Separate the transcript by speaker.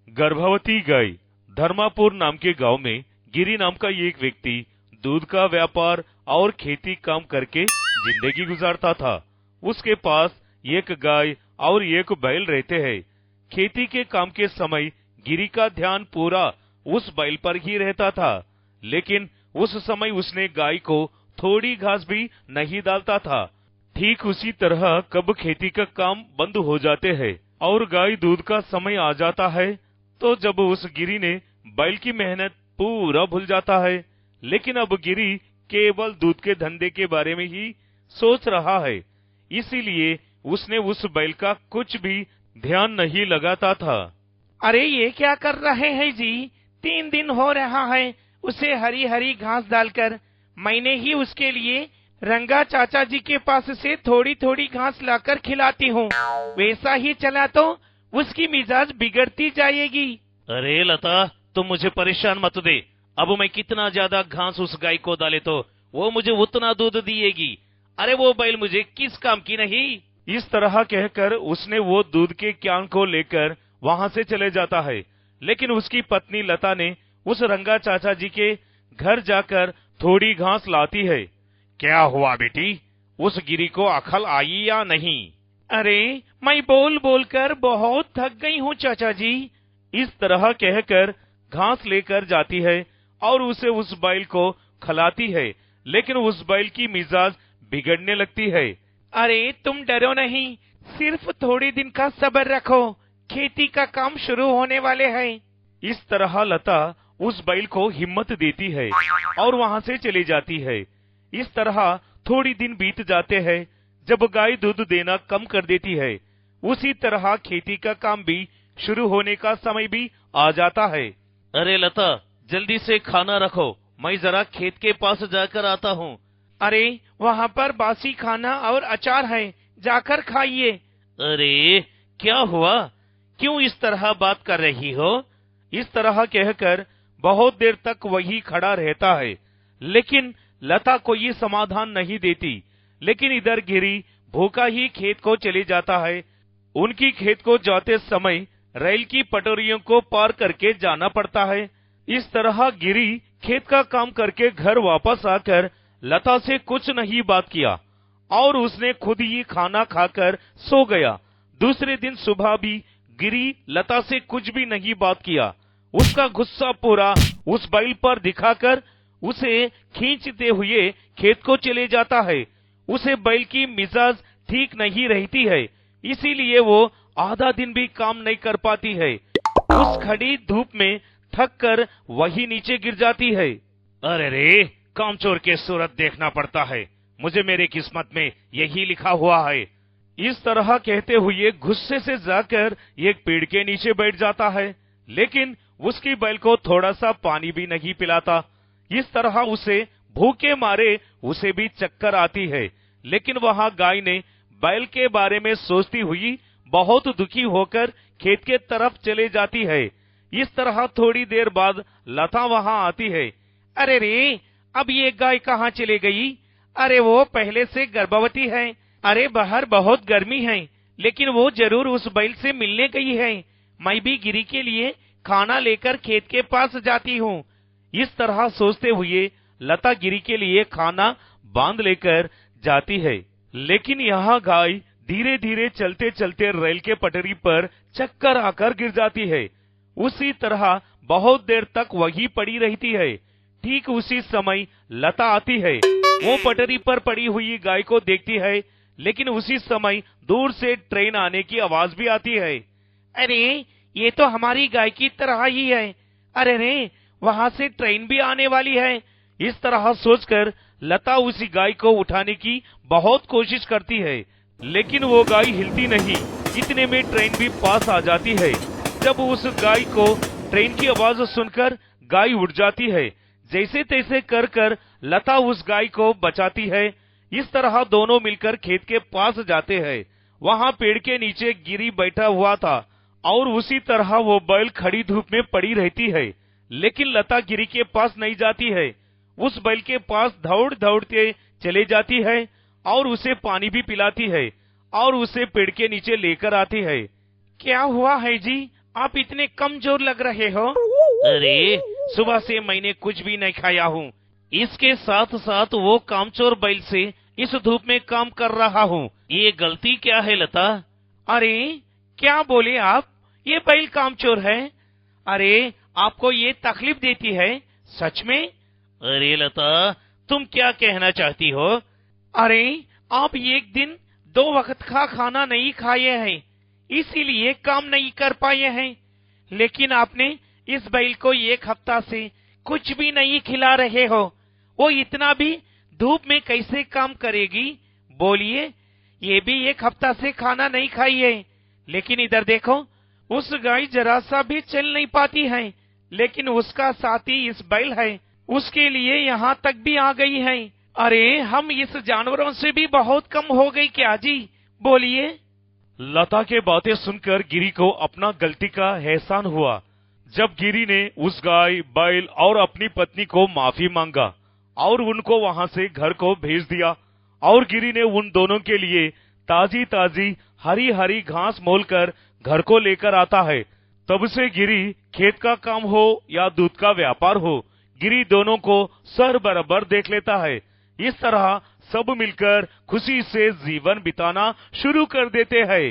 Speaker 1: गर्भवती गाय। धर्मापुर नाम के गांव में गिरी नाम का एक व्यक्ति दूध का व्यापार और खेती काम करके जिंदगी गुजारता था। उसके पास एक गाय और एक बैल रहते हैं। खेती के काम के समय गिरी का ध्यान पूरा उस बैल पर ही रहता था, लेकिन उस समय उसने गाय को थोड़ी घास भी नहीं डालता था। ठीक उसी तरह कब खेती का काम बंद हो जाते हैं और गाय दूध का समय आ जाता है, तो जब उस गिरी ने बैल की मेहनत पूरा भूल जाता है। लेकिन अब गिरी केवल दूध के धंधे के बारे में ही सोच रहा है, इसीलिए उसने उस बैल का कुछ भी ध्यान नहीं लगाता था।
Speaker 2: अरे ये क्या कर रहे हैं जी? 3 दिन हो रहा है उसे हरी हरी घास डालकर। मैंने ही उसके लिए रंगा चाचा जी के पास से थोड़ी थोड़ी घास लाकर खिलाती हूँ। वैसा ही चला तो उसकी मिजाज बिगड़ती जाएगी।
Speaker 3: अरे लता, तुम मुझे परेशान मत दे। अब मैं कितना ज्यादा घास उस गाय को डाले तो वो मुझे उतना दूध दिएगी। अरे वो बैल मुझे किस काम की नहीं।
Speaker 1: इस तरह कहकर उसने वो दूध के क्यान को लेकर वहां से चले जाता है। लेकिन उसकी पत्नी लता ने उस रंगा चाचा जी के घर जाकर थोड़ी घास लाती है।
Speaker 3: क्या हुआ बेटी, उस गिरी को अकल आई या नहीं?
Speaker 2: अरे मैं बोल बोल कर बहुत थक गई हूँ चाचा जी।
Speaker 1: इस तरह कहकर घास लेकर जाती है और उसे उस बैल को खिलाती है, लेकिन उस बैल की मिजाज बिगड़ने लगती है।
Speaker 2: अरे तुम डरो नहीं, सिर्फ थोड़े दिन का सब्र रखो, खेती का काम शुरू होने वाले हैं।
Speaker 1: इस तरह लता उस बैल को हिम्मत देती है और वहां से चली जाती है। इस तरह थोड़ी दिन बीत जाते हैं। जब गाय दूध देना कम कर देती है, उसी तरह खेती का काम भी शुरू होने का समय भी आ जाता है।
Speaker 3: अरे लता, जल्दी से खाना रखो, मैं जरा खेत के पास जाकर आता हूँ।
Speaker 2: अरे वहाँ पर बासी खाना और अचार है, जाकर खाइए।
Speaker 3: अरे क्या हुआ, क्यों इस तरह बात कर रही हो?
Speaker 1: इस तरह कहकर बहुत देर तक वही खड़ा रहता है, लेकिन लता कोई समाधान नहीं देती। लेकिन इधर गिरी भूखा ही खेत को चले जाता है। उनकी खेत को जाते समय रेल की पटरियों को पार करके जाना पड़ता है। इस तरह गिरी खेत का काम करके घर वापस आकर लता से कुछ नहीं बात किया और उसने खुद ही खाना खाकर सो गया। दूसरे दिन सुबह भी गिरी लता से कुछ भी नहीं बात किया। उसका गुस्सा पूरा उस बैल पर दिखाकर उसे खींचते हुए खेत को चले जाता है। उसे बैल की मिजाज ठीक नहीं रहती है, इसीलिए वो आधा दिन भी काम नहीं कर पाती है। उस खड़ी धूप में थक कर वही नीचे गिर जाती है।
Speaker 3: अरे रे, कामचोर के सूरत देखना पड़ता है, मुझे मेरी किस्मत में यही लिखा हुआ है।
Speaker 1: इस तरह कहते हुए गुस्से से जाकर एक पेड़ के नीचे बैठ जाता है, लेकिन उसकी बैल को थोड़ा सा पानी भी नहीं पिलाता। इस तरह उसे भूखे मारे उसे भी चक्कर आती है। लेकिन वहां गाय ने बैल के बारे में सोचती हुई बहुत दुखी होकर खेत के तरफ चले जाती है। इस तरह थोड़ी देर बाद लता वहां आती है।
Speaker 2: अरे रे, अब ये गाय कहाँ चली गई? अरे वो पहले से गर्भवती है। अरे बाहर बहुत गर्मी है, लेकिन वो जरूर उस बैल से मिलने गई है। मैं भी गिरी के लिए खाना लेकर खेत के पास जाती हूँ। इस तरह सोचते हुए लता गिरी के लिए खाना बांध लेकर जाती है, लेकिन यहाँ गाय धीरे धीरे चलते चलते रेल के पटरी पर चक्कर आकर गिर जाती है। उसी तरह बहुत देर तक वही पड़ी रहती है। ठीक उसी समय लता आती है। वो पटरी पर पड़ी हुई गाय को देखती है, लेकिन उसी समय दूर से ट्रेन आने की आवाज भी आती है। अरे ये तो हमारी गाय की तरह ही है। अरे रे, वहाँ से ट्रेन भी आने वाली है।
Speaker 1: इस तरह सोचकर लता उसी गाय को उठाने की बहुत कोशिश करती है, लेकिन वो गाय हिलती नहीं। इतने में ट्रेन भी पास आ जाती है। जब उस गाय को ट्रेन की आवाज सुनकर गाय उठ जाती है। जैसे तैसे कर कर लता उस गाय को बचाती है। इस तरह दोनों मिलकर खेत के पास जाते हैं। वहाँ पेड़ के नीचे गिरी बैठा हुआ था और उसी तरह वो बैल खड़ी धूप में पड़ी रहती है, लेकिन लता गिरी के पास नहीं जाती है। उस बैल के पास दौड़ दौड़ते चले जाती है और उसे पानी भी पिलाती है और उसे पेड़ के नीचे लेकर आती है।
Speaker 2: क्या हुआ है जी, आप इतने कमजोर लग रहे हो।
Speaker 3: अरे
Speaker 2: सुबह से मैंने कुछ भी नहीं खाया हूँ।
Speaker 3: इसके साथ साथ वो कामचोर बैल से इस धूप में काम कर रहा हूँ, ये गलती क्या है लता?
Speaker 2: अरे क्या बोले आप, ये बैल कामचोर है? अरे आपको ये तकलीफ देती है सच में?
Speaker 3: अरे लता, तुम क्या कहना चाहती हो?
Speaker 2: अरे आप एक दिन 2 वक्त का खाना नहीं खाए हैं, इसीलिए काम नहीं कर पाए हैं। लेकिन आपने इस बैल को 1 हफ्ता से कुछ भी नहीं खिला रहे हो, वो इतना भी धूप में कैसे काम करेगी बोलिए? ये भी 1 हफ्ता से खाना नहीं खाई है। लेकिन इधर देखो, उस गाय जरा सा भी चल नहीं पाती है, लेकिन उसका साथी इस बैल है, उसके लिए यहाँ तक भी आ गई है। अरे हम इस जानवरों से भी बहुत कम हो गई क्या जी, बोलिए?
Speaker 1: लता के बातें सुनकर गिरी को अपना गलती का एहसान हुआ। जब गिरी ने उस गाय, बैल और अपनी पत्नी को माफी मांगा और उनको वहां से घर को भेज दिया, और गिरी ने उन दोनों के लिए ताजी ताजी हरी हरी घास मोलकर घर को लेकर आता है। तब से गिरी खेत का काम हो या दूध का व्यापार हो, गिरी दोनों को सर बराबर देख लेता है। इस तरह सब मिलकर खुशी से जीवन बिताना शुरू कर देते हैं।